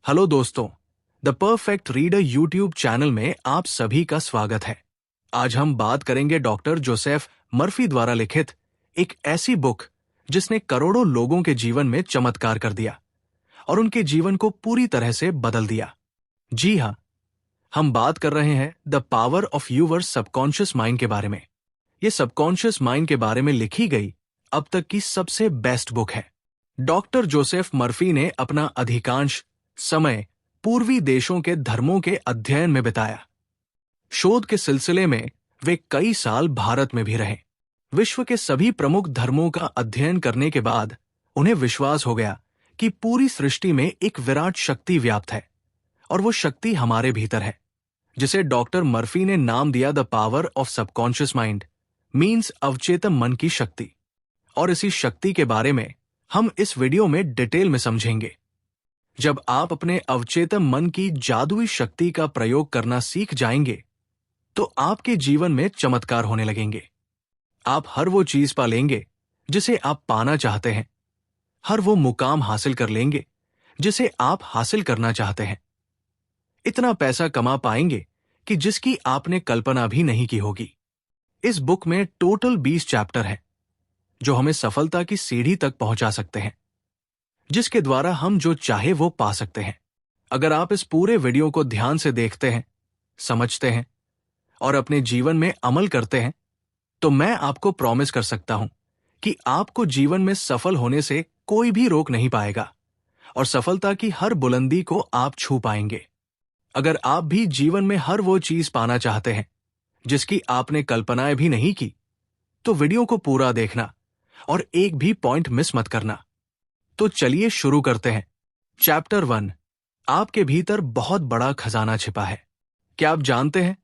Hello दोस्तों, the perfect reader YouTube channel में आप सभी का स्वागत है। आज हम बात करेंगे डॉक्टर जोसेफ मर्फी द्वारा लिखित एक ऐसी बुक जिसने करोड़ों लोगों के जीवन में चमत्कार कर दिया और उनके जीवन को पूरी तरह से बदल दिया। जी हाँ, हम बात कर रहे हैं the power of your subconscious mind के बारे में। ये सबकॉन्शियस माइंड के बारे में लिखी गई अब तक की सबसे बेस्ट बुक है। डॉक्टर जोसेफ मर्फी ने अपना अधिकांश समय पूर्वी देशों के धर्मों के अध्ययन में बिताया। शोध के सिलसिले में वे कई साल भारत में भी रहे। विश्व के सभी प्रमुख धर्मों का अध्ययन करने के बाद उन्हें विश्वास हो गया कि पूरी सृष्टि में एक विराट शक्ति व्याप्त है और वो शक्ति हमारे भीतर है, जिसे डॉक्टर मर्फी ने नाम दिया the power of subconscious mind, means अवचेतन मन की शक्ति। और इसी शक्ति के बारे में हम इस वीडियो में डिटेल में समझेंगे। जब आप अपने अवचेतन मन की जादुई शक्ति का प्रयोग करना सीख जाएंगे तो आपके जीवन में चमत्कार होने लगेंगे। आप हर वो चीज पा लेंगे जिसे आप पाना चाहते हैं, हर वो मुकाम हासिल कर लेंगे जिसे आप हासिल करना चाहते हैं। इतना पैसा कमा पाएंगे कि जिसकी आपने कल्पना भी नहीं की होगी। इस बुक में टोटल 20 चैप्टर हैं जो हमें सफलता की सीढ़ी तक पहुंचा सकते हैं, जिसके द्वारा हम जो चाहे वो पा सकते हैं। अगर आप इस पूरे वीडियो को ध्यान से देखते हैं, समझते हैं और अपने जीवन में अमल करते हैं तो मैं आपको प्रॉमिस कर सकता हूं कि आपको जीवन में सफल होने से कोई भी रोक नहीं पाएगा और सफलता की हर बुलंदी को आप छू पाएंगे। अगर आप भी जीवन में हर वो चीज पाना चाहते हैं जिसकी आपने कल्पनाएं भी नहीं की, तो वीडियो को पूरा देखना और एक भी पॉइंट मिस मत करना। तो चलिए शुरू करते हैं। चैप्टर 1, आपके भीतर बहुत बड़ा खजाना छिपा है। क्या आप जानते हैं,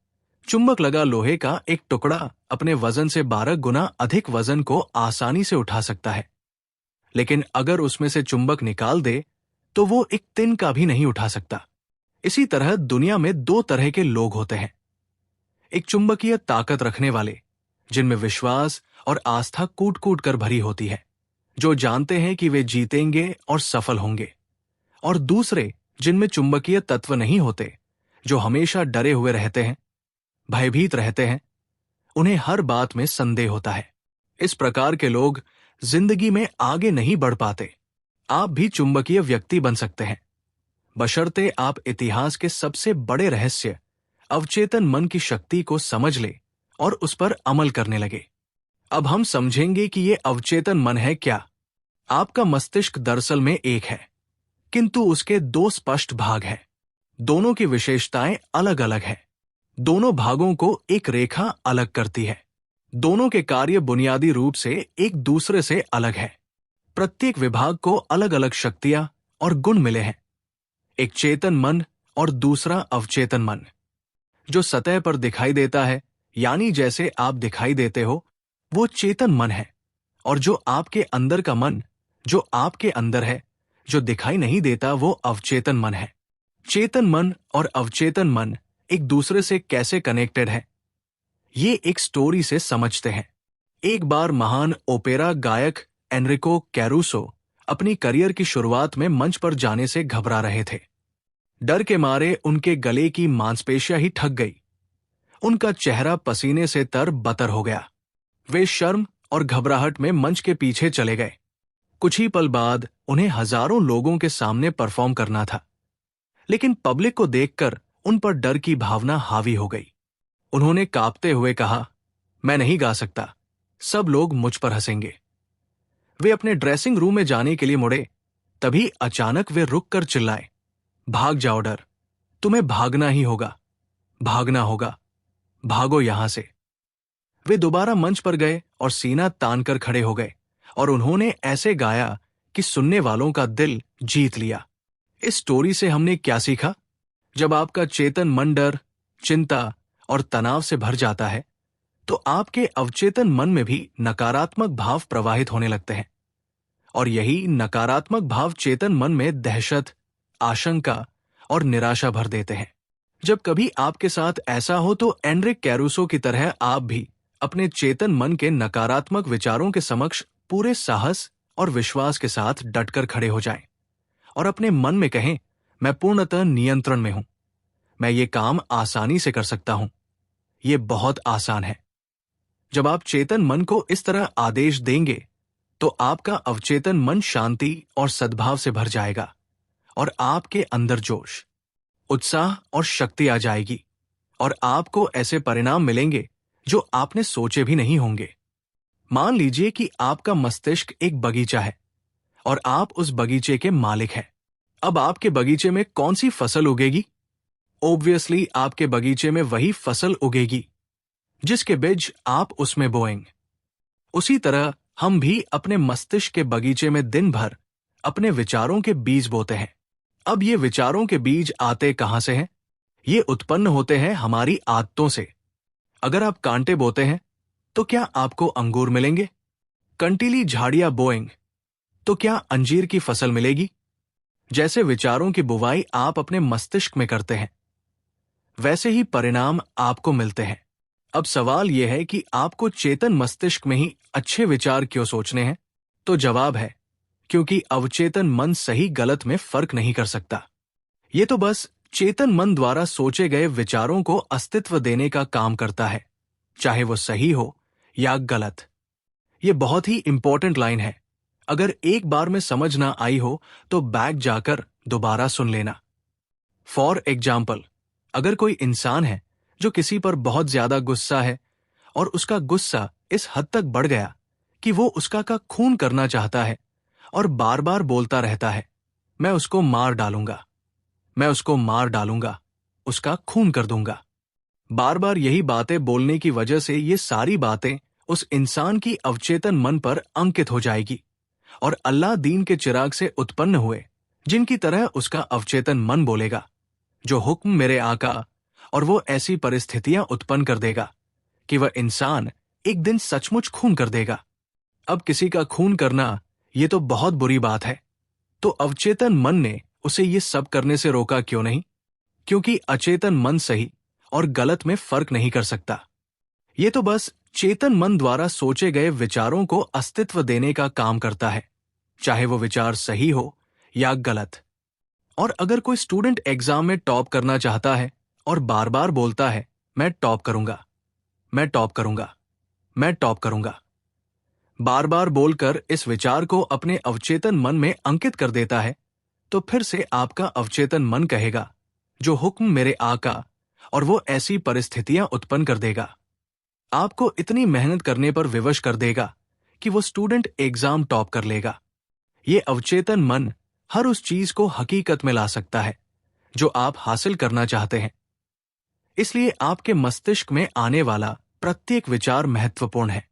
चुंबक लगा लोहे का एक टुकड़ा अपने वजन से 12 गुना अधिक वजन को आसानी से उठा सकता है, लेकिन अगर उसमें से चुंबक निकाल दे तो वो एक तिन का भी नहीं उठा सकता। इसी तरह दुनिया में 2 तरह के लोग होते हैं। एक चुंबकीय ताकत रखने वाले, जिनमें विश्वास और आस्था कूट कूट कर भरी होती है, जो जानते हैं कि वे जीतेंगे और सफल होंगे। और दूसरे जिनमें चुंबकीय तत्व नहीं होते, जो हमेशा डरे हुए रहते हैं, भयभीत रहते हैं, उन्हें हर बात में संदेह होता है। इस प्रकार के लोग जिंदगी में आगे नहीं बढ़ पाते। आप भी चुंबकीय व्यक्ति बन सकते हैं, बशर्ते आप इतिहास के सबसे बड़े रहस्य अवचेतन मन की शक्ति को समझ ले और उस पर अमल करने लगे। अब हम समझेंगे कि ये अवचेतन मन है क्या। आपका मस्तिष्क दरअसल में एक है, किंतु उसके 2 स्पष्ट भाग हैं। दोनों की विशेषताएं अलग अलग हैं। दोनों भागों को एक रेखा अलग करती है। दोनों के कार्य बुनियादी रूप से एक दूसरे से अलग है। प्रत्येक विभाग को अलग अलग शक्तियां और गुण मिले हैं। एक चेतन मन और दूसरा अवचेतन मन। जो सतह पर दिखाई देता है, यानी जैसे आप दिखाई देते हो, वो चेतन मन है, और जो आपके अंदर का मन, जो आपके अंदर है, जो दिखाई नहीं देता, वो अवचेतन मन है। चेतन मन और अवचेतन मन एक दूसरे से कैसे कनेक्टेड है, ये एक स्टोरी से समझते हैं। एक बार महान ओपेरा गायक एनरिको कैरूसो अपनी करियर की शुरुआत में मंच पर जाने से घबरा रहे थे। डर के मारे उनके गले की मांसपेशियां ही थक गई। उनका चेहरा पसीने से तर-बतर हो गया। वे शर्म और घबराहट में मंच के पीछे चले गए। कुछ ही पल बाद उन्हें हजारों लोगों के सामने परफॉर्म करना था, लेकिन पब्लिक को देखकर उन पर डर की भावना हावी हो गई। उन्होंने कांपते हुए कहा, मैं नहीं गा सकता, सब लोग मुझ पर हंसेंगे। वे अपने ड्रेसिंग रूम में जाने के लिए मुड़े, तभी अचानक वे रुक कर चिल्लाए, भाग जाओ डर, तुम्हें भागना ही होगा, भागना होगा, भागो यहां से। वे दोबारा मंच पर गए और सीना तानकर खड़े हो गए और उन्होंने ऐसे गाया कि सुनने वालों का दिल जीत लिया। इस स्टोरी से हमने क्या सीखा? जब आपका चेतन मन डर, चिंता और तनाव से भर जाता है तो आपके अवचेतन मन में भी नकारात्मक भाव प्रवाहित होने लगते हैं, और यही नकारात्मक भाव चेतन मन में दहशत, आशंका और निराशा भर देते हैं। जब कभी आपके साथ ऐसा हो तो एनरिक कैरूसो की तरह आप भी अपने चेतन मन के नकारात्मक विचारों के समक्ष पूरे साहस और विश्वास के साथ डटकर खड़े हो जाएं और अपने मन में कहें, मैं पूर्णतः नियंत्रण में हूं। मैं ये काम आसानी से कर सकता हूं। ये बहुत आसान है। जब आप चेतन मन को इस तरह आदेश देंगे तो आपका अवचेतन मन शांति और सद्भाव से भर जाएगा और आपके अंदर जोश, उत्साह और शक्ति आ जाएगी और आपको ऐसे परिणाम मिलेंगे जो आपने सोचे भी नहीं होंगे। मान लीजिए कि आपका मस्तिष्क एक बगीचा है और आप उस बगीचे के मालिक हैं। अब आपके बगीचे में कौन सी फसल उगेगी? ऑब्वियसली आपके बगीचे में वही फसल उगेगी जिसके बीज आप उसमें बोएंगे। उसी तरह हम भी अपने मस्तिष्क के बगीचे में दिन भर अपने विचारों के बीज बोते हैं। अब ये विचारों के बीज आते कहां से हैं? ये उत्पन्न होते हैं हमारी आदतों से। अगर आप कांटे बोते हैं तो क्या आपको अंगूर मिलेंगे? कंटीली झाड़ियां बोएंगे तो क्या अंजीर की फसल मिलेगी? जैसे विचारों की बुवाई आप अपने मस्तिष्क में करते हैं, वैसे ही परिणाम आपको मिलते हैं। अब सवाल यह है कि आपको चेतन मस्तिष्क में ही अच्छे विचार क्यों सोचने हैं? तो जवाब है, क्योंकि अवचेतन मन सही गलत में फर्क नहीं कर सकता। ये तो बस चेतन मन द्वारा सोचे गए विचारों को अस्तित्व देने का काम करता है, चाहे वो सही हो या गलत। ये बहुत ही इंपॉर्टेंट लाइन है। अगर एक बार में समझ ना आई हो तो बैक जाकर दोबारा सुन लेना। फॉर एग्जाम्पल, अगर कोई इंसान है जो किसी पर बहुत ज्यादा गुस्सा है और उसका गुस्सा इस हद तक बढ़ गया कि वो उसका का खून करना चाहता है और बार बार बोलता रहता है, मैं उसको मार डालूंगा, मैं उसको मार डालूंगा, उसका खून कर दूंगा। बार बार यही बातें बोलने की वजह से ये सारी बातें उस इंसान की अवचेतन मन पर अंकित हो जाएगी और अल्लाह दीन के चिराग से उत्पन्न हुए जिनकी तरह उसका अवचेतन मन बोलेगा, जो हुक्म मेरे आका, और वो ऐसी परिस्थितियां उत्पन्न कर देगा कि वह इंसान एक दिन सचमुच खून कर देगा। अब किसी का खून करना ये तो बहुत बुरी बात है, तो अवचेतन मन ने उसे ये सब करने से रोका क्यों नहीं? क्योंकि अचेतन मन सही और गलत में फर्क नहीं कर सकता। ये तो बस चेतन मन द्वारा सोचे गए विचारों को अस्तित्व देने का काम करता है, चाहे वो विचार सही हो या गलत। और अगर कोई स्टूडेंट एग्जाम में टॉप करना चाहता है और बार बार बोलता है, मैं टॉप करूंगा, मैं टॉप करूंगा, मैं टॉप करूंगा, बार बार बोलकर इस विचार को अपने अवचेतन मन में अंकित कर देता है, तो फिर से आपका अवचेतन मन कहेगा, जो हुक्म मेरे आका, और वो ऐसी परिस्थितियां उत्पन्न कर देगा, आपको इतनी मेहनत करने पर विवश कर देगा कि वो स्टूडेंट एग्जाम टॉप कर लेगा। ये अवचेतन मन हर उस चीज को हकीकत में ला सकता है जो आप हासिल करना चाहते हैं। इसलिए आपके मस्तिष्क में आने वाला प्रत्येक विचार महत्वपूर्ण है।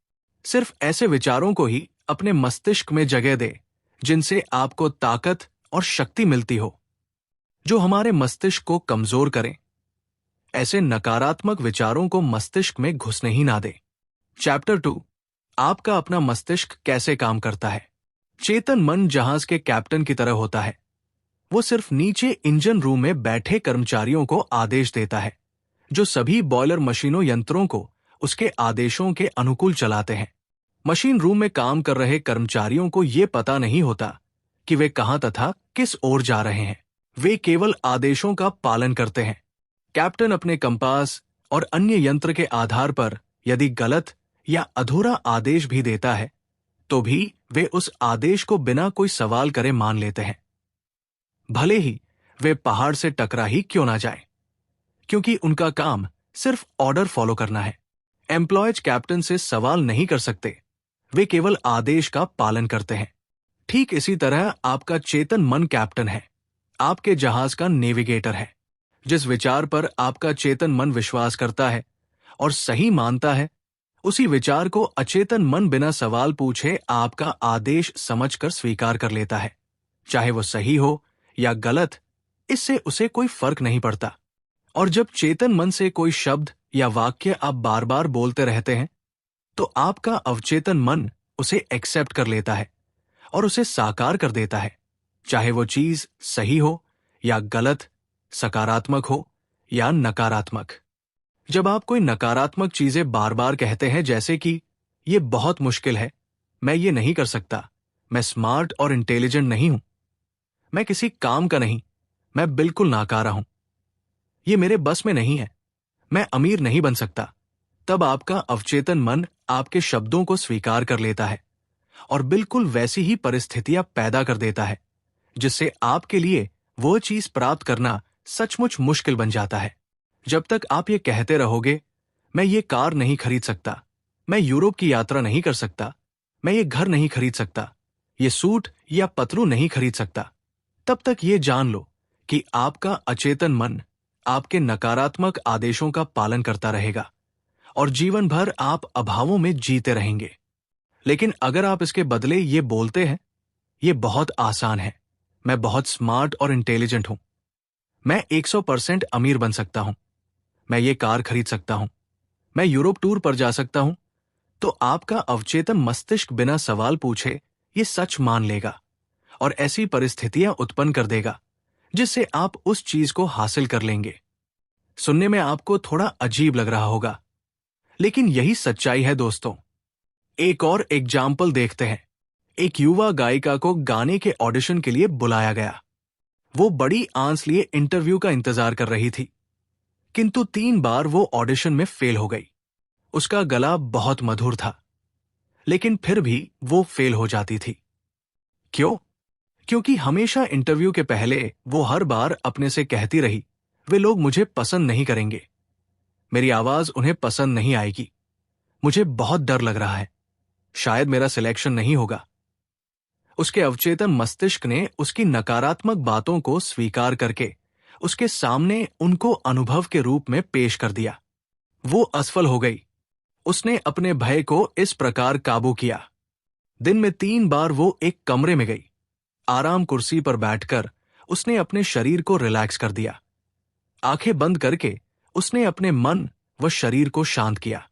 सिर्फ ऐसे विचारों को ही अपने मस्तिष्क में जगह दे जिनसे आपको ताकत और शक्ति मिलती हो, जो हमारे मस्तिष्क को कमजोर करें। ऐसे नकारात्मक विचारों को मस्तिष्क में घुसने ही ना दें। चैप्टर 2, आपका अपना मस्तिष्क कैसे काम करता है। चेतन मन जहाज के कैप्टन की तरह होता है। वो सिर्फ नीचे इंजन रूम में बैठे कर्मचारियों को आदेश देता है, जो सभी बॉयलर मशीनों यंत्रों को उसके आदेशों के अनुकूल चलाते हैं। मशीन रूम में काम कर रहे कर्मचारियों को ये पता नहीं होता कि वे कहां तथा किस ओर जा रहे हैं। वे केवल आदेशों का पालन करते हैं। कैप्टन अपने कंपास और अन्य यंत्र के आधार पर यदि गलत या अधूरा आदेश भी देता है तो भी वे उस आदेश को बिना कोई सवाल करे मान लेते हैं, भले ही वे पहाड़ से टकरा ही क्यों ना जाए, क्योंकि उनका काम सिर्फ ऑर्डर फॉलो करना है। एम्प्लॉयज कैप्टन से सवाल नहीं कर सकते, वे केवल आदेश का पालन करते हैं। ठीक इसी तरह आपका चेतन मन कैप्टन है, आपके जहाज का नेविगेटर है। जिस विचार पर आपका चेतन मन विश्वास करता है और सही मानता है, उसी विचार को अचेतन मन बिना सवाल पूछे आपका आदेश समझकर स्वीकार कर लेता है, चाहे वो सही हो या गलत, इससे उसे कोई फर्क नहीं पड़ता। और जब चेतन मन से कोई शब्द या वाक्य आप बार बार बोलते रहते हैं, तो आपका अवचेतन मन उसे एक्सेप्ट कर लेता है और उसे साकार कर देता है, चाहे वो चीज सही हो या गलत, सकारात्मक हो या नकारात्मक। जब आप कोई नकारात्मक चीजें बार बार कहते हैं, जैसे कि ये बहुत मुश्किल है, मैं ये नहीं कर सकता, मैं स्मार्ट और इंटेलिजेंट नहीं हूं, मैं किसी काम का नहीं, मैं बिल्कुल नाकारा हूं, ये मेरे बस में नहीं है, मैं अमीर नहीं बन सकता। तब आपका अवचेतन मन आपके शब्दों को स्वीकार कर लेता है और बिल्कुल वैसी ही परिस्थितियां पैदा कर देता है जिससे आपके लिए वो चीज प्राप्त करना सचमुच मुश्किल बन जाता है। जब तक आप ये कहते रहोगे, मैं ये कार नहीं खरीद सकता, मैं यूरोप की यात्रा नहीं कर सकता, मैं ये घर नहीं खरीद सकता, ये सूट या पतलू नहीं खरीद सकता, तब तक ये जान लो कि आपका अचेतन मन आपके नकारात्मक आदेशों का पालन करता रहेगा और जीवन भर आप अभावों में जीते रहेंगे। लेकिन अगर आप इसके बदले ये बोलते हैं, ये बहुत आसान है, मैं बहुत स्मार्ट और इंटेलिजेंट हूं, मैं 100% अमीर बन सकता हूं, मैं ये कार खरीद सकता हूं, मैं यूरोप टूर पर जा सकता हूं, तो आपका अवचेतन मस्तिष्क बिना सवाल पूछे ये सच मान लेगा और ऐसी परिस्थितियां उत्पन्न कर देगा जिससे आप उस चीज को हासिल कर लेंगे। सुनने में आपको थोड़ा अजीब लग रहा होगा, लेकिन यही सच्चाई है दोस्तों। एक और एग्जाम्पल देखते हैं। एक युवा गायिका को गाने के ऑडिशन के लिए बुलाया गया। वो बड़ी आंस लिए इंटरव्यू का इंतजार कर रही थी, किंतु 3 बार वो ऑडिशन में फेल हो गई। उसका गला बहुत मधुर था, लेकिन फिर भी वो फेल हो जाती थी। क्यों? क्योंकि हमेशा इंटरव्यू के पहले वो हर बार अपने से कहती रही, वे लोग मुझे पसंद नहीं करेंगे, मेरी आवाज उन्हें पसंद नहीं आएगी, मुझे बहुत डर लग रहा है, शायद मेरा सिलेक्शन नहीं होगा। उसके अवचेतन मस्तिष्क ने उसकी नकारात्मक बातों को स्वीकार करके उसके सामने उनको अनुभव के रूप में पेश कर दिया। वो असफल हो गई। उसने अपने भय को इस प्रकार काबू किया। दिन में 3 बार वो एक कमरे में गई। आराम कुर्सी पर बैठकर उसने अपने शरीर को रिलैक्स कर दिया। आंखें बंद करके उसने अपने मन व शरीर को शांत किया।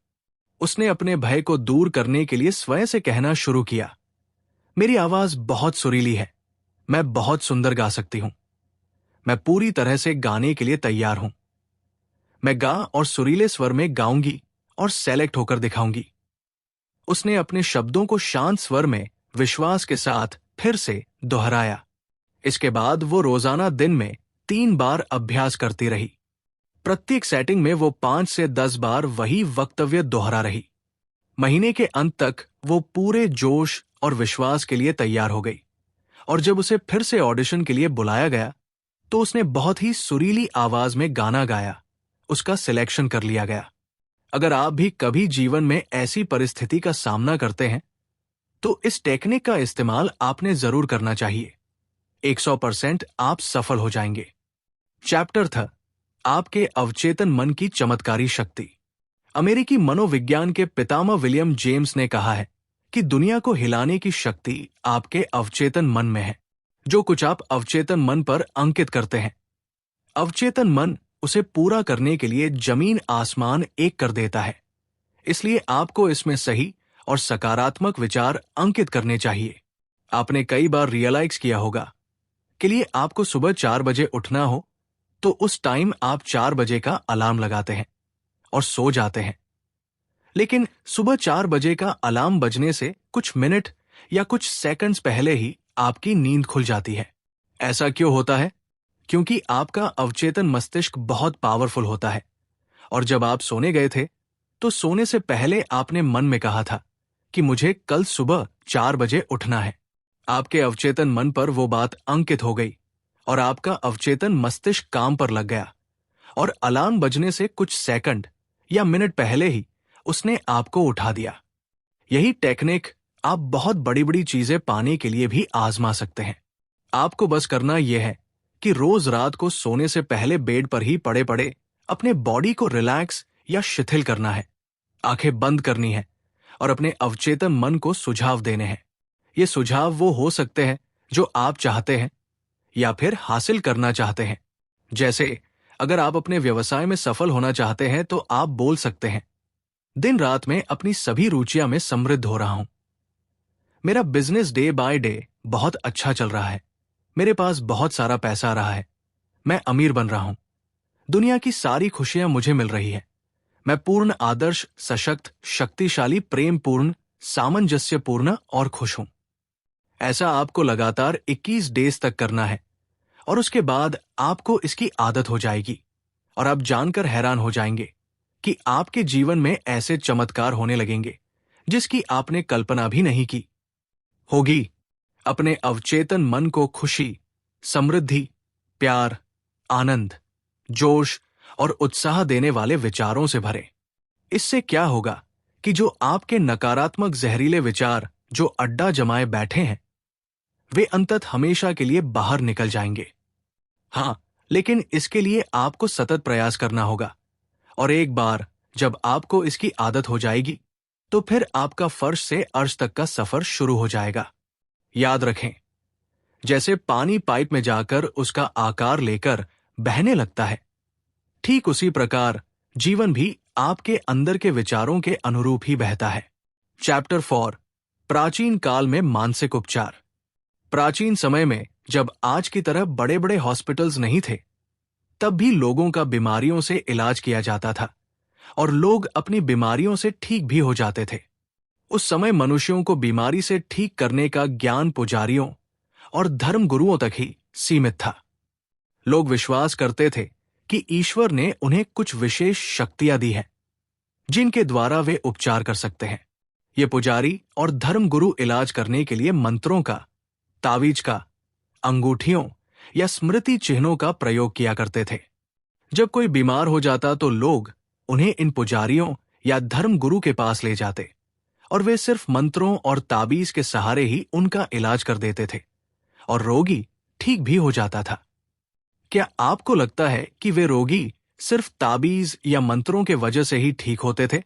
उसने अपने भय को दूर करने के लिए स्वयं से कहना शुरू किया, मेरी आवाज बहुत सुरीली है, मैं बहुत सुंदर गा सकती हूं, मैं पूरी तरह से गाने के लिए तैयार हूं, मैं गा और सुरीले स्वर में गाऊंगी और सेलेक्ट होकर दिखाऊंगी। उसने अपने शब्दों को शांत स्वर में विश्वास के साथ फिर से दोहराया। इसके बाद वो रोजाना दिन में 3 बार अभ्यास करती रही। प्रत्येक सेटिंग में वो 5 से 10 बार वही वक्तव्य दोहरा रही। महीने के अंत तक वो पूरे जोश और विश्वास के लिए तैयार हो गई और जब उसे फिर से ऑडिशन के लिए बुलाया गया तो उसने बहुत ही सुरीली आवाज में गाना गाया। उसका सिलेक्शन कर लिया गया। अगर आप भी कभी जीवन में ऐसी परिस्थिति का सामना करते हैं तो इस टेक्निक का इस्तेमाल आपने जरूर करना चाहिए। 100% आप सफल हो जाएंगे। चैप्टर था आपके अवचेतन मन की चमत्कारी शक्ति। अमेरिकी मनोविज्ञान के पितामह विलियम जेम्स ने कहा है कि दुनिया को हिलाने की शक्ति आपके अवचेतन मन में है, जो कुछ आप अवचेतन मन पर अंकित करते हैं। अवचेतन मन उसे पूरा करने के लिए जमीन आसमान एक कर देता है। इसलिए आपको इसमें सही और सकारात्मक विचार अंकित करने चाहिए। आपने कई बार रियलाइज किया होगा कि लिए आपको सुबह 4 बजे उठना हो तो उस टाइम आप 4 बजे का अलार्म लगाते हैं और सो जाते हैं। लेकिन सुबह 4 बजे का अलार्म बजने से कुछ मिनट या कुछ सेकंड्स पहले ही आपकी नींद खुल जाती है। ऐसा क्यों होता है? क्योंकि आपका अवचेतन मस्तिष्क बहुत पावरफुल होता है और जब आप सोने गए थे तो सोने से पहले आपने मन में कहा था कि मुझे कल सुबह 4 बजे उठना है। आपके अवचेतन मन पर वो बात अंकित हो गई और आपका अवचेतन मस्तिष्क काम पर लग गया और अलार्म बजने से कुछ सेकंड या मिनट पहले ही उसने आपको उठा दिया। यही टेक्निक आप बहुत बड़ी बड़ी चीजें पाने के लिए भी आजमा सकते हैं। आपको बस करना यह है कि रोज रात को सोने से पहले बेड पर ही पड़े पड़े अपने बॉडी को रिलैक्स या शिथिल करना है। आंखें बंद करनी है और अपने अवचेतन मन को सुझाव देने हैं। ये सुझाव वो हो सकते हैं जो आप चाहते हैं या फिर हासिल करना चाहते हैं। जैसे अगर आप अपने व्यवसाय में सफल होना चाहते हैं तो आप बोल सकते हैं, दिन रात में अपनी सभी रुचियां में समृद्ध हो रहा हूं, मेरा बिजनेस डे बाय डे बहुत अच्छा चल रहा है, मेरे पास बहुत सारा पैसा आ रहा है, मैं अमीर बन रहा हूं, दुनिया की सारी खुशियां मुझे मिल रही है, मैं पूर्ण आदर्श, सशक्त, शक्तिशाली, प्रेमपूर्ण, सामंजस्यपूर्ण और खुश हूं। ऐसा आपको लगातार 21 डेज तक करना है और उसके बाद आपको इसकी आदत हो जाएगी और आप जानकर हैरान हो जाएंगे कि आपके जीवन में ऐसे चमत्कार होने लगेंगे जिसकी आपने कल्पना भी नहीं की होगी। अपने अवचेतन मन को खुशी, समृद्धि, प्यार, आनंद, जोश और उत्साह देने वाले विचारों से भरें। इससे क्या होगा कि जो आपके नकारात्मक जहरीले विचार जो अड्डा जमाए बैठे हैं, वे अंततः हमेशा के लिए बाहर निकल जाएंगे। हाँ, लेकिन इसके लिए आपको सतत प्रयास करना होगा और एक बार जब आपको इसकी आदत हो जाएगी तो फिर आपका फर्श से अर्श तक का सफर शुरू हो जाएगा। याद रखें, जैसे पानी पाइप में जाकर उसका आकार लेकर बहने लगता है, ठीक उसी प्रकार जीवन भी आपके अंदर के विचारों के अनुरूप ही बहता है। चैप्टर 4, प्राचीन काल में मानसिक उपचार। प्राचीन समय में जब आज की तरह बड़े बड़े हॉस्पिटल्स नहीं थे, तब भी लोगों का बीमारियों से इलाज किया जाता था और लोग अपनी बीमारियों से ठीक भी हो जाते थे। उस समय मनुष्यों को बीमारी से ठीक करने का ज्ञान पुजारियों और धर्म गुरुओं तक ही सीमित था। लोग विश्वास करते थे कि ईश्वर ने उन्हें कुछ विशेष शक्तियां दी हैं, जिनके द्वारा वे उपचार कर सकते हैं। ये पुजारी और धर्म गुरु इलाज करने के लिए मंत्रों का, तावीज का, अंगूठियों या स्मृति चिन्हों का प्रयोग किया करते थे। जब कोई बीमार हो जाता तो लोग उन्हें इन पुजारियों या धर्म गुरु के पास ले जाते और वे सिर्फ मंत्रों और ताबीज के सहारे ही उनका इलाज कर देते थे और रोगी ठीक भी हो जाता था। क्या आपको लगता है कि वे रोगी सिर्फ ताबीज या मंत्रों के वजह से ही ठीक होते थे?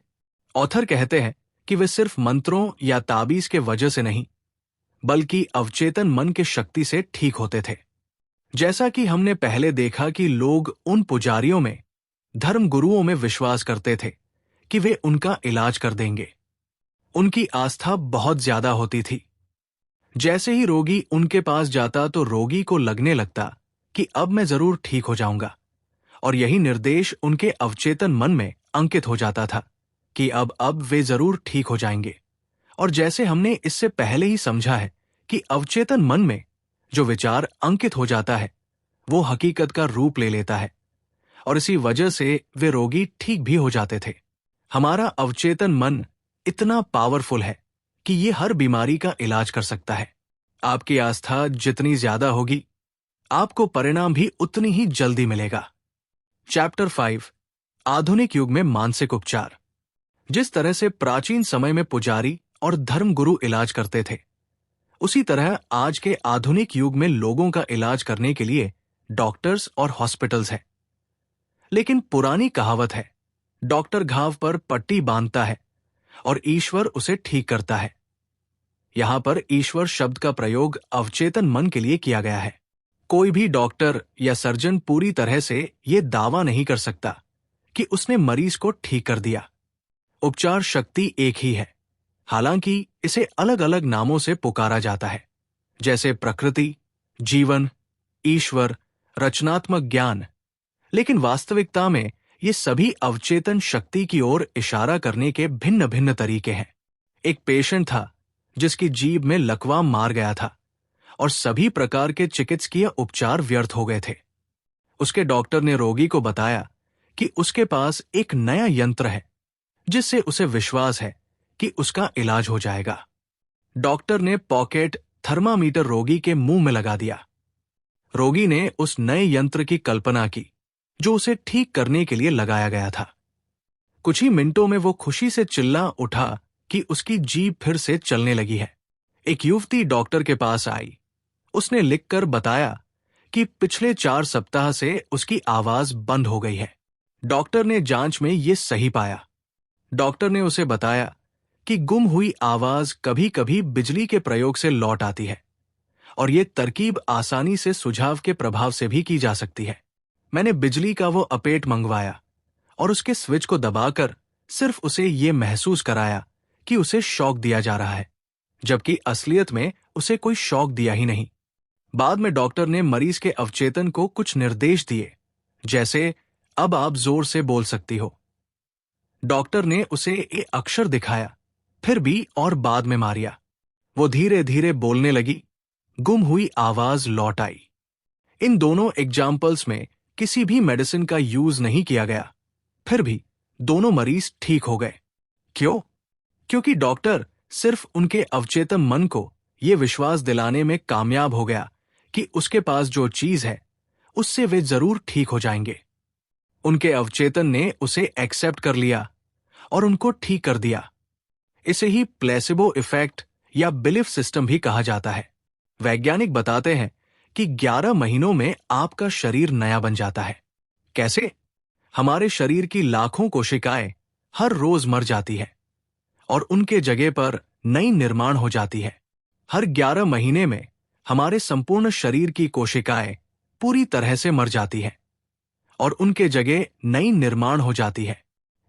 ऑथर कहते हैं कि वे सिर्फ मंत्रों या ताबीज के वजह से नहीं, बल्कि अवचेतन मन के शक्ति से ठीक होते थे। जैसा कि हमने पहले देखा कि लोग उन पुजारियों में, धर्म गुरुओं में विश्वास करते थे कि वे उनका इलाज कर देंगे। उनकी आस्था बहुत ज्यादा होती थी। जैसे ही रोगी उनके पास जाता तो रोगी को लगने लगता कि अब मैं जरूर ठीक हो जाऊंगा, और यही निर्देश उनके अवचेतन मन में अंकित हो जाता था कि अब वे जरूर ठीक हो जाएंगे। और जैसे हमने इससे पहले ही समझा है कि अवचेतन मन में जो विचार अंकित हो जाता है वो हकीकत का रूप ले लेता है और इसी वजह से वे रोगी ठीक भी हो जाते थे। हमारा अवचेतन मन इतना पावरफुल है कि ये हर बीमारी का इलाज कर सकता है। आपकी आस्था जितनी ज्यादा होगी, आपको परिणाम भी उतनी ही जल्दी मिलेगा। चैप्टर 5, आधुनिक युग में मानसिक उपचार। जिस तरह से प्राचीन समय में पुजारी और धर्म गुरु इलाज करते थे, उसी तरह आज के आधुनिक युग में लोगों का इलाज करने के लिए डॉक्टर्स और हॉस्पिटल्स हैं। लेकिन पुरानी कहावत है, डॉक्टर घाव पर पट्टी बांधता है और ईश्वर उसे ठीक करता है। यहां पर ईश्वर शब्द का प्रयोग अवचेतन मन के लिए किया गया है। कोई भी डॉक्टर या सर्जन पूरी तरह से यह दावा नहीं कर सकता कि उसने मरीज को ठीक कर दिया। उपचार शक्ति एक ही है, हालांकि इसे अलग अलग नामों से पुकारा जाता है, जैसे प्रकृति, जीवन, ईश्वर, रचनात्मक ज्ञान। लेकिन वास्तविकता में ये सभी अवचेतन शक्ति की ओर इशारा करने के भिन्न भिन्न तरीके हैं। एक पेशेंट था जिसकी जीभ में लकवा मार गया था और सभी प्रकार के चिकित्सकीय उपचार व्यर्थ हो गए थे। उसके डॉक्टर ने रोगी को बताया कि उसके पास एक नया यंत्र है जिससे उसे विश्वास है कि उसका इलाज हो जाएगा। डॉक्टर ने पॉकेट थर्मामीटर रोगी के मुंह में लगा दिया। रोगी ने उस नए यंत्र की कल्पना की जो उसे ठीक करने के लिए लगाया गया था। कुछ ही मिनटों में वो खुशी से चिल्ला उठा कि उसकी जीभ फिर से चलने लगी है। एक युवती डॉक्टर के पास आई। उसने लिखकर बताया कि पिछले 4 सप्ताह से उसकी आवाज बंद हो गई है। डॉक्टर ने जांच में ये सही पाया। डॉक्टर ने उसे बताया कि गुम हुई आवाज कभी कभी बिजली के प्रयोग से लौट आती है और ये तरकीब आसानी से सुझाव के प्रभाव से भी की जा सकती है। मैंने बिजली का वो अपेट मंगवाया और उसके स्विच को दबाकर सिर्फ उसे ये महसूस कराया कि उसे शॉक दिया जा रहा है, जबकि असलियत में उसे कोई शॉक दिया ही नहीं। बाद में डॉक्टर ने मरीज के अवचेतन को कुछ निर्देश दिए, जैसे अब आप जोर से बोल सकती हो। डॉक्टर ने उसे एक अक्षर दिखाया, फिर भी और बाद में मारिया। वो धीरे धीरे बोलने लगी। गुम हुई आवाज लौट आई। इन दोनों एग्जाम्पल्स में किसी भी मेडिसिन का यूज नहीं किया गया, फिर भी दोनों मरीज ठीक हो गए। क्यों? क्योंकि डॉक्टर सिर्फ उनके अवचेतन मन को यह विश्वास दिलाने में कामयाब हो गया कि उसके पास जो चीज है उससे वे जरूर ठीक हो जाएंगे। उनके अवचेतन ने उसे एक्सेप्ट कर लिया और उनको ठीक कर दिया। इसे ही प्लेसिबो इफेक्ट या बिलीफ सिस्टम भी कहा जाता है। वैज्ञानिक बताते हैं कि 11 महीनों में आपका शरीर नया बन जाता है। कैसे? हमारे शरीर की लाखों कोशिकाएं हर रोज मर जाती है और उनके जगह पर नई निर्माण हो जाती है। हर 11 महीने में हमारे संपूर्ण शरीर की कोशिकाएं पूरी तरह से मर जाती हैं और उनके जगह नई निर्माण हो जाती है।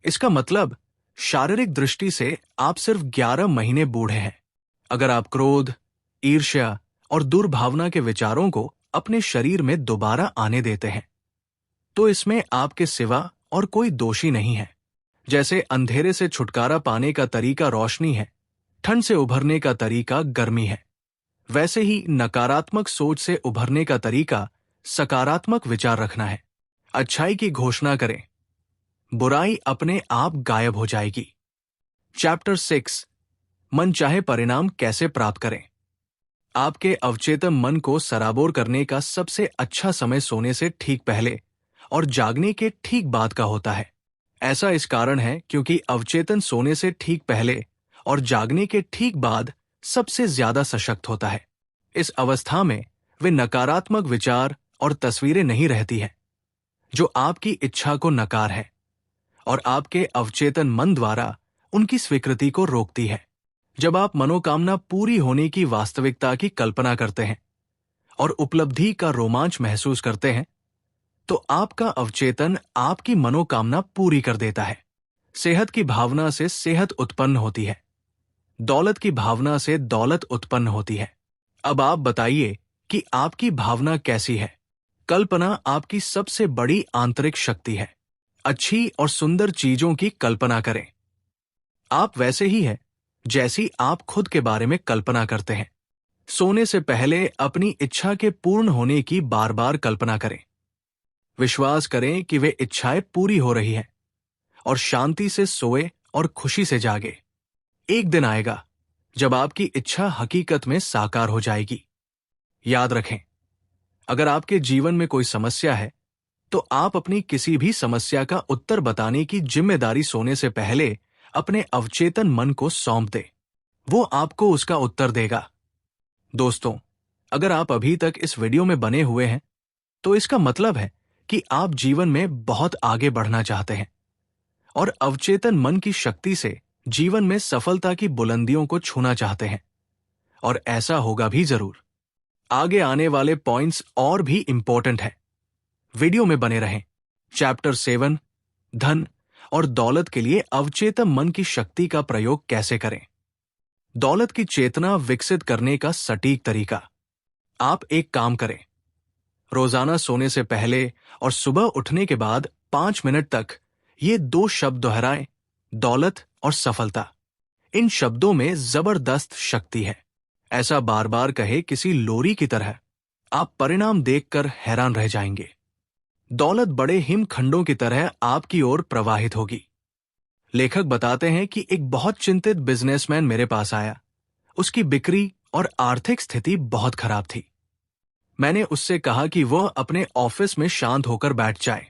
इसका मतलब शारीरिक दृष्टि से आप सिर्फ 11 महीने बूढ़े हैं। अगर आप क्रोध, ईर्ष्या और दुर्भावना के विचारों को अपने शरीर में दोबारा आने देते हैं, तो इसमें आपके सिवा और कोई दोषी नहीं है। जैसे अंधेरे से छुटकारा पाने का तरीका रोशनी है, ठंड से उभरने का तरीका गर्मी है, वैसे ही नकारात्मक सोच से उभरने का तरीका सकारात्मक विचार रखना है। अच्छाई की घोषणा करें, बुराई अपने आप गायब हो जाएगी। चैप्टर 6, मनचाहे परिणाम कैसे प्राप्त करें। आपके अवचेतन मन को सराबोर करने का सबसे अच्छा समय सोने से ठीक पहले और जागने के ठीक बाद का होता है। ऐसा इस कारण है क्योंकि अवचेतन सोने से ठीक पहले और जागने के ठीक बाद सबसे ज्यादा सशक्त होता है। इस अवस्था में वे नकारात्मक विचार और तस्वीरें नहीं रहती हैं, जो आपकी इच्छा को नकार है और आपके अवचेतन मन द्वारा उनकी स्वीकृति को रोकती है। जब आप मनोकामना पूरी होने की वास्तविकता की कल्पना करते हैं और उपलब्धि का रोमांच महसूस करते हैं, तो आपका अवचेतन आपकी मनोकामना पूरी कर देता है। सेहत की भावना से सेहत उत्पन्न होती है, दौलत की भावना से दौलत उत्पन्न होती है। अब आप बताइए कि आपकी भावना कैसी है। कल्पना आपकी सबसे बड़ी आंतरिक शक्ति है। अच्छी और सुंदर चीजों की कल्पना करें। आप वैसे ही हैं जैसी आप खुद के बारे में कल्पना करते हैं। सोने से पहले अपनी इच्छा के पूर्ण होने की बार बार कल्पना करें। विश्वास करें कि वे इच्छाएं पूरी हो रही हैं और शांति से सोए और खुशी से जागे। एक दिन आएगा जब आपकी इच्छा हकीकत में साकार हो जाएगी। याद रखें, अगर आपके जीवन में कोई समस्या है तो आप अपनी किसी भी समस्या का उत्तर बताने की जिम्मेदारी सोने से पहले अपने अवचेतन मन को सौंप दें। वो आपको उसका उत्तर देगा। दोस्तों, अगर आप अभी तक इस वीडियो में बने हुए हैं तो इसका मतलब है कि आप जीवन में बहुत आगे बढ़ना चाहते हैं और अवचेतन मन की शक्ति से जीवन में सफलता की बुलंदियों को छूना चाहते हैं, और ऐसा होगा भी जरूर। आगे आने वाले पॉइंट्स और भी इंपॉर्टेंट हैं। वीडियो में बने रहें। चैप्टर 7, धन और दौलत के लिए अवचेतन मन की शक्ति का प्रयोग कैसे करें। दौलत की चेतना विकसित करने का सटीक तरीका। आप एक काम करें, रोजाना सोने से पहले और सुबह उठने के बाद 5 मिनट तक ये 2 शब्द दोहराएं, दौलत और सफलता। इन शब्दों में जबरदस्त शक्ति है। ऐसा बार बार कहे किसी लोरी की तरह, आप परिणाम देखकर हैरान रह जाएंगे। दौलत बड़े हिमखंडों की तरह आपकी ओर प्रवाहित होगी। लेखक बताते हैं कि एक बहुत चिंतित बिजनेसमैन मेरे पास आया। उसकी बिक्री और आर्थिक स्थिति बहुत खराब थी। मैंने उससे कहा कि वह अपने ऑफिस में शांत होकर बैठ जाए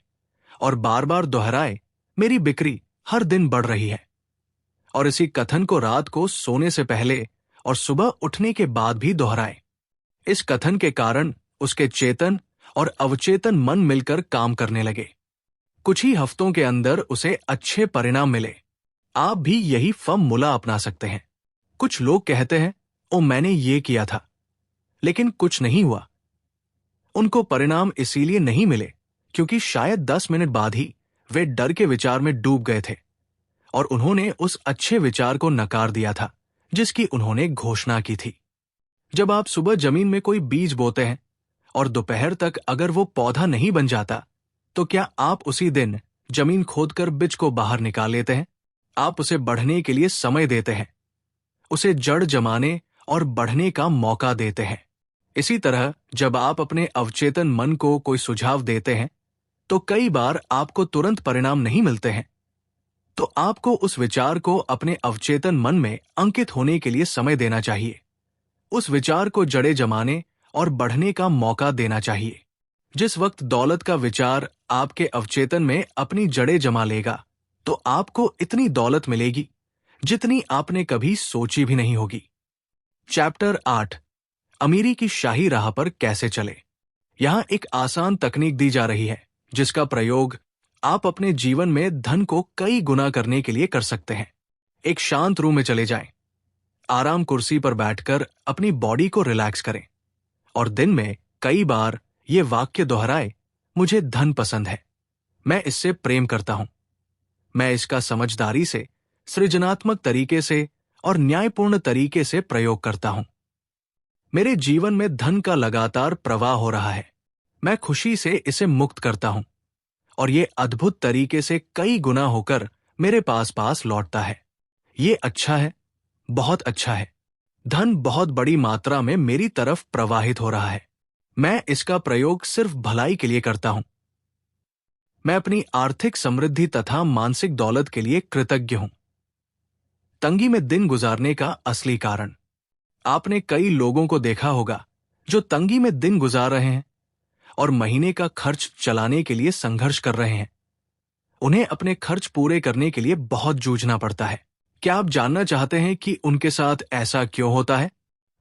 और बार बार दोहराए, मेरी बिक्री हर दिन बढ़ रही है। और इसी कथन को रात को सोने से पहले और सुबह उठने के बाद भी दोहराए। इस कथन के कारण उसके चेतन और अवचेतन मन मिलकर काम करने लगे। कुछ ही हफ्तों के अंदर उसे अच्छे परिणाम मिले। आप भी यही फॉर्मूला अपना सकते हैं। कुछ लोग कहते हैं, ओ मैंने ये किया था, लेकिन कुछ नहीं हुआ। उनको परिणाम इसीलिए नहीं मिले क्योंकि शायद 10 मिनट बाद ही वे डर के विचार में डूब गए थे और उन्होंने उस अच्छे विचार को नकार दिया था जिसकी उन्होंने घोषणा की थी। जब आप सुबह जमीन में कोई बीज बोते हैं और दोपहर तक अगर वो पौधा नहीं बन जाता, तो क्या आप उसी दिन जमीन खोदकर बीज को बाहर निकाल लेते हैं? आप उसे बढ़ने के लिए समय देते हैं, उसे जड़ जमाने और बढ़ने का मौका देते हैं। इसी तरह जब आप अपने अवचेतन मन को कोई सुझाव देते हैं तो कई बार आपको तुरंत परिणाम नहीं मिलते हैं। तो आपको उस विचार को अपने अवचेतन मन में अंकित होने के लिए समय देना चाहिए। उस विचार को जड़ें जमाने और बढ़ने का मौका देना चाहिए। जिस वक्त दौलत का विचार आपके अवचेतन में अपनी जड़ें जमा लेगा तो आपको इतनी दौलत मिलेगी जितनी आपने कभी सोची भी नहीं होगी। चैप्टर 8, अमीरी की शाही राह पर कैसे चले। यहाँ एक आसान तकनीक दी जा रही है जिसका प्रयोग आप अपने जीवन में धन को कई गुना करने के लिए कर सकते हैं। एक शांत रूम में चले जाएं, आराम कुर्सी पर बैठकर अपनी बॉडी को रिलैक्स करें और दिन में कई बार ये वाक्य दोहराए, मुझे धन पसंद है, मैं इससे प्रेम करता हूं, मैं इसका समझदारी से, सृजनात्मक तरीके से और न्यायपूर्ण तरीके से प्रयोग करता हूं। मेरे जीवन में धन का लगातार प्रवाह हो रहा है, मैं खुशी से इसे मुक्त करता हूं और ये अद्भुत तरीके से कई गुना होकर मेरे पास पास लौटता है। ये अच्छा है, बहुत अच्छा है। धन बहुत बड़ी मात्रा में मेरी तरफ प्रवाहित हो रहा है, मैं इसका प्रयोग सिर्फ भलाई के लिए करता हूं। मैं अपनी आर्थिक समृद्धि तथा मानसिक दौलत के लिए कृतज्ञ हूं। तंगी में दिन गुजारने का असली कारण। आपने कई लोगों को देखा होगा जो तंगी में दिन गुजार रहे हैं और महीने का खर्च चलाने के लिए संघर्ष कर रहे हैं। उन्हें अपने खर्च पूरे करने के लिए बहुत जूझना पड़ता है। क्या आप जानना चाहते हैं कि उनके साथ ऐसा क्यों होता है?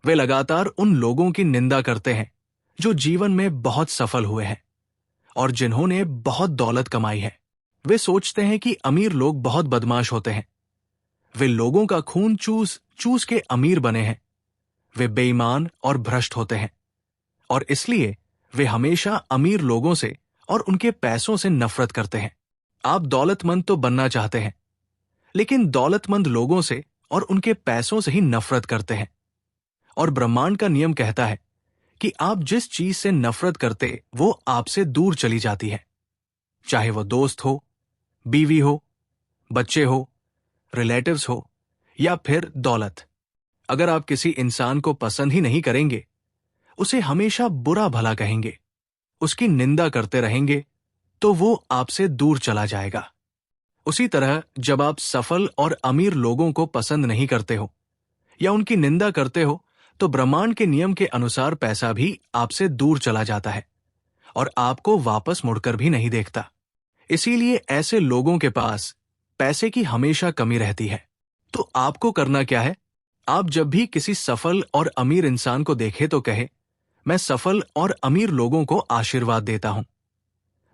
वे लगातार उन लोगों की निंदा करते हैं जो जीवन में बहुत सफल हुए हैं और जिन्होंने बहुत दौलत कमाई है। वे सोचते हैं कि अमीर लोग बहुत बदमाश होते हैं। वे लोगों का खून चूस चूस के अमीर बने हैं। वे बेईमान और भ्रष्ट होते हैं और इसलिए वे हमेशा अमीर लोगों से और उनके पैसों से नफरत करते हैं। आप दौलतमंद तो बनना चाहते हैं, लेकिन दौलतमंद लोगों से और उनके पैसों से ही नफरत करते हैं। और ब्रह्मांड का नियम कहता है कि आप जिस चीज से नफरत करते वो आपसे दूर चली जाती है, चाहे वो दोस्त हो, बीवी हो, बच्चे हो, रिलेटिव्स हो या फिर दौलत। अगर आप किसी इंसान को पसंद ही नहीं करेंगे, उसे हमेशा बुरा भला कहेंगे, उसकी निंदा करते रहेंगे, तो वो आपसे दूर चला जाएगा। उसी तरह जब आप सफल और अमीर लोगों को पसंद नहीं करते हो या उनकी निंदा करते हो तो ब्रह्मांड के नियम के अनुसार पैसा भी आपसे दूर चला जाता है और आपको वापस मुड़कर भी नहीं देखता। इसीलिए ऐसे लोगों के पास पैसे की हमेशा कमी रहती है। तो आपको करना क्या है? आप जब भी किसी सफल और अमीर इंसान को देखे तो कहे, मैं सफल और अमीर लोगों को आशीर्वाद देता हूं,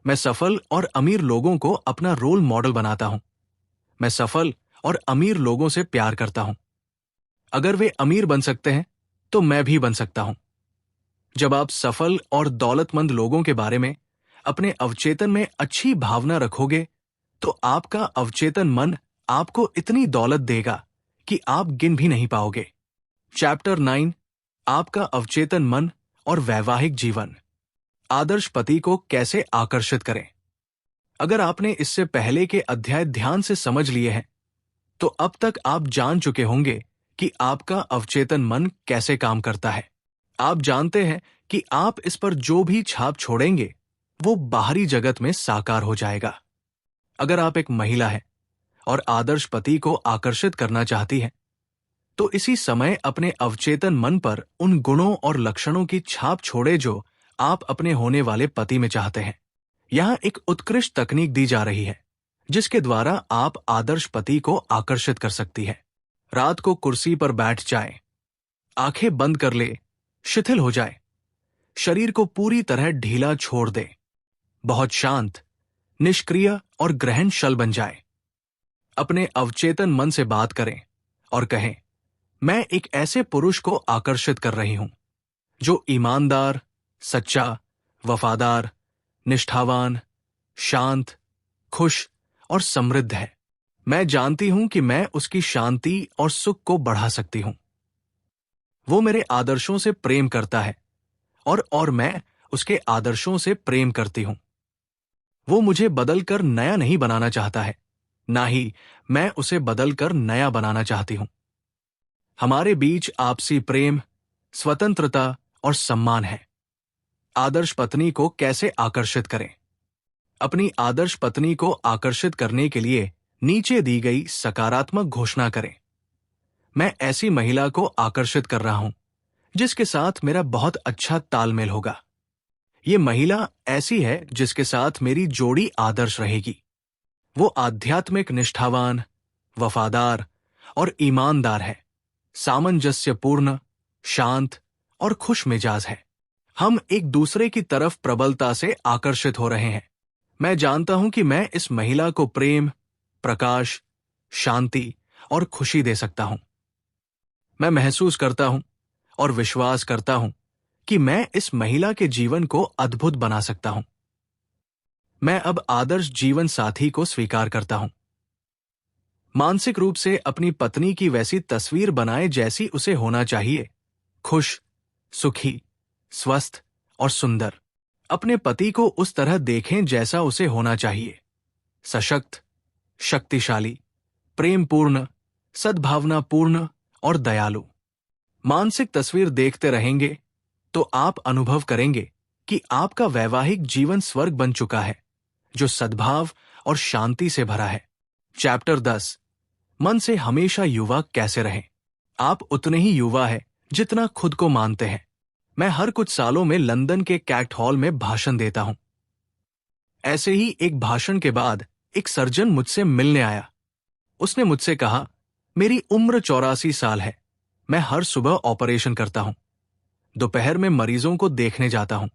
मैं सफल और अमीर लोगों को अपना रोल मॉडल बनाता हूं, मैं सफल और अमीर लोगों से प्यार करता हूं। अगर वे अमीर बन सकते हैं तो मैं भी बन सकता हूं। जब आप सफल और दौलतमंद लोगों के बारे में अपने अवचेतन में अच्छी भावना रखोगे तो आपका अवचेतन मन आपको इतनी दौलत देगा कि आप गिन भी नहीं पाओगे। चैप्टर 9, आपका अवचेतन मन और वैवाहिक जीवन। आदर्श पति को कैसे आकर्षित करें। अगर आपने इससे पहले के अध्याय ध्यान से समझ लिए हैं तो अब तक आप जान चुके होंगे कि आपका अवचेतन मन कैसे काम करता है। आप जानते हैं कि आप इस पर जो भी छाप छोड़ेंगे वो बाहरी जगत में साकार हो जाएगा। अगर आप एक महिला हैं और आदर्श पति को आकर्षित करना चाहती हैं तो इसी समय अपने अवचेतन मन पर उन गुणों और लक्षणों की छाप छोड़े जो आप अपने होने वाले पति में चाहते हैं। यहाँ एक उत्कृष्ट तकनीक दी जा रही है जिसके द्वारा आप आदर्श पति को आकर्षित कर सकती है। रात को कुर्सी पर बैठ जाए, आंखें बंद कर ले, शिथिल हो जाए, शरीर को पूरी तरह ढीला छोड़ दे, बहुत शांत, निष्क्रिय और ग्रहणशल बन जाए। अपने अवचेतन मन से बात करें और कहें, मैं एक ऐसे पुरुष को आकर्षित कर रही हूं जो ईमानदार, सच्चा, वफादार, निष्ठावान, शांत, खुश और समृद्ध है। मैं जानती हूं कि मैं उसकी शांति और सुख को बढ़ा सकती हूं। वो मेरे आदर्शों से प्रेम करता है और मैं उसके आदर्शों से प्रेम करती हूं। वो मुझे बदलकर नया नहीं बनाना चाहता है, ना ही मैं उसे बदलकर नया बनाना चाहती हूं। हमारे बीच आपसी प्रेम, स्वतंत्रता और सम्मान है। आदर्श पत्नी को कैसे आकर्षित करें? अपनी आदर्श पत्नी को आकर्षित करने के लिए नीचे दी गई सकारात्मक घोषणा करें। मैं ऐसी महिला को आकर्षित कर रहा हूं जिसके साथ मेरा बहुत अच्छा तालमेल होगा। ये महिला ऐसी है जिसके साथ मेरी जोड़ी आदर्श रहेगी। वो आध्यात्मिक, निष्ठावान, वफादार और ईमानदार है, सामंजस्यपूर्ण, शांत और खुश मिजाज है। हम एक दूसरे की तरफ प्रबलता से आकर्षित हो रहे हैं। मैं जानता हूं कि मैं इस महिला को प्रेम, प्रकाश, शांति और खुशी दे सकता हूं। मैं महसूस करता हूं और विश्वास करता हूं कि मैं इस महिला के जीवन को अद्भुत बना सकता हूं। मैं अब आदर्श जीवन साथी को स्वीकार करता हूं। मानसिक रूप से अपनी पत्नी की वैसी तस्वीर बनाए जैसी उसे होना चाहिए। खुश, सुखी, स्वस्थ और सुंदर। अपने पति को उस तरह देखें जैसा उसे होना चाहिए। सशक्त, शक्तिशाली, प्रेमपूर्ण, सद्भावनापूर्ण और दयालु। मानसिक तस्वीर देखते रहेंगे तो आप अनुभव करेंगे कि आपका वैवाहिक जीवन स्वर्ग बन चुका है, जो सद्भाव और शांति से भरा है। चैप्टर 10, मन से हमेशा युवा कैसे रहें। आप उतने ही युवा हैं जितना खुद को मानते हैं। मैं हर कुछ सालों में लंदन के कैट हॉल में भाषण देता हूं। ऐसे ही एक भाषण के बाद एक सर्जन मुझसे मिलने आया। उसने मुझसे कहा, मेरी उम्र 84 साल है। मैं हर सुबह ऑपरेशन करता हूं, दोपहर में मरीजों को देखने जाता हूं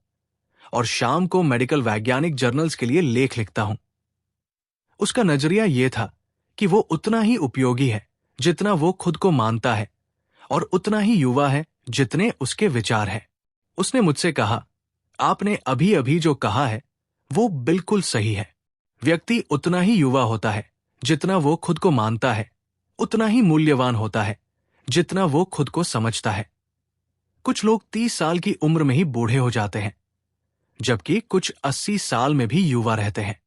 और शाम को मेडिकल वैज्ञानिक जर्नल्स के लिए लेख लिखता हूं। उसका नजरिया यह था कि वो उतना ही उपयोगी है जितना वो खुद को मानता है और उतना ही युवा है जितने उसके विचार हैं। उसने मुझसे कहा, आपने अभी अभी जो कहा है वो बिल्कुल सही है। व्यक्ति उतना ही युवा होता है जितना वो खुद को मानता है, उतना ही मूल्यवान होता है जितना वो खुद को समझता है। कुछ लोग 30 साल की उम्र में ही बूढ़े हो जाते हैं, जबकि कुछ 80 साल में भी युवा रहते हैं।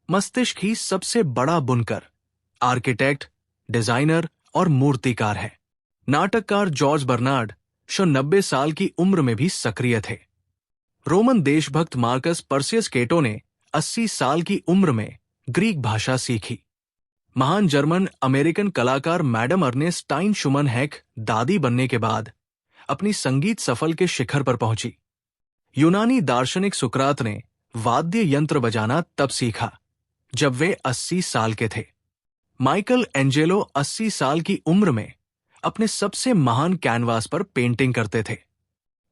मस्तिष्क ही सबसे बड़ा बुनकर, आर्किटेक्ट, डिजाइनर और मूर्तिकार है। नाटककार जॉर्ज बर्नार्ड 90 साल की उम्र में भी सक्रिय थे। रोमन देशभक्त मार्कस पर्सियस केटो ने 80 साल की उम्र में ग्रीक भाषा सीखी। महान जर्मन अमेरिकन कलाकार मैडम अर्नेस्टाइन शुमनहेक दादी बनने के बाद अपनी संगीत सफल के शिखर पर पहुंची। यूनानी दार्शनिक सुकरात ने वाद्य यंत्र बजाना तब सीखा जब वे 80 साल के थे। माइकल एंजेलो 80 साल की उम्र में अपने सबसे महान कैनवास पर पेंटिंग करते थे।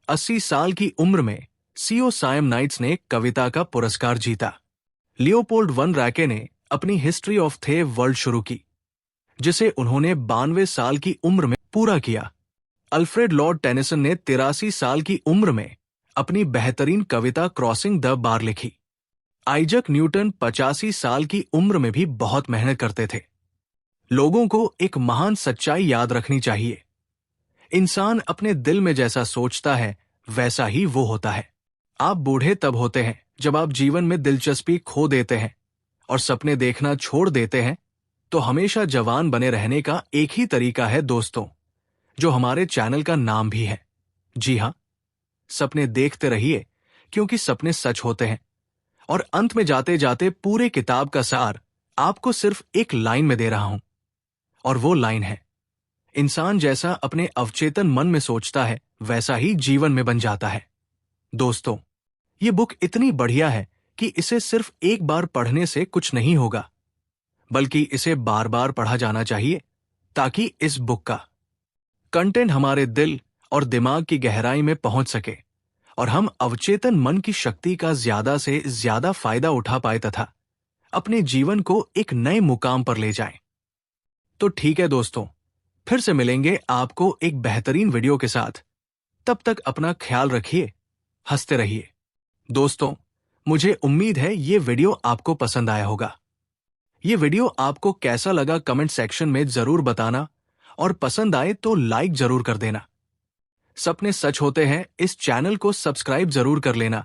80 साल की उम्र में सीओ सायमनाइट्स ने कविता का पुरस्कार जीता। लियोपोल्ड वन रैके ने अपनी हिस्ट्री ऑफ थे वर्ल्ड शुरू की, जिसे उन्होंने 92 साल की उम्र में पूरा किया। अल्फ्रेड लॉर्ड टेनिसन ने 83 साल की उम्र में अपनी बेहतरीन कविता क्रॉसिंग द बार लिखी। आइजक न्यूटन 85 साल की उम्र में भी बहुत मेहनत करते थे। लोगों को एक महान सच्चाई याद रखनी चाहिए। इंसान अपने दिल में जैसा सोचता है वैसा ही वो होता है। आप बूढ़े तब होते हैं जब आप जीवन में दिलचस्पी खो देते हैं और सपने देखना छोड़ देते हैं। तो हमेशा जवान बने रहने का एक ही तरीका है दोस्तों, जो हमारे चैनल का नाम भी है। जी हाँ, सपने देखते रहिए, क्योंकि सपने सच होते हैं। और अंत में जाते जाते पूरे किताब का सार आपको सिर्फ एक लाइन में दे रहा हूं, और वो लाइन है, इंसान जैसा अपने अवचेतन मन में सोचता है वैसा ही जीवन में बन जाता है। दोस्तों, ये बुक इतनी बढ़िया है कि इसे सिर्फ एक बार पढ़ने से कुछ नहीं होगा, बल्कि इसे बार बार पढ़ा जाना चाहिए, ताकि इस बुक का कंटेंट हमारे दिल और दिमाग की गहराई में पहुंच सके और हम अवचेतन मन की शक्ति का ज्यादा से ज्यादा फायदा उठा पाए तथा अपने जीवन को एक नए मुकाम पर ले जाएं। तो ठीक है दोस्तों, फिर से मिलेंगे आपको एक बेहतरीन वीडियो के साथ। तब तक अपना ख्याल रखिए, हंसते रहिए। दोस्तों, मुझे उम्मीद है ये वीडियो आपको पसंद आया होगा। ये वीडियो आपको कैसा लगा कमेंट सेक्शन में जरूर बताना, और पसंद आए तो लाइक जरूर कर देना। सपने सच होते हैं इस चैनल को सब्सक्राइब जरूर कर लेना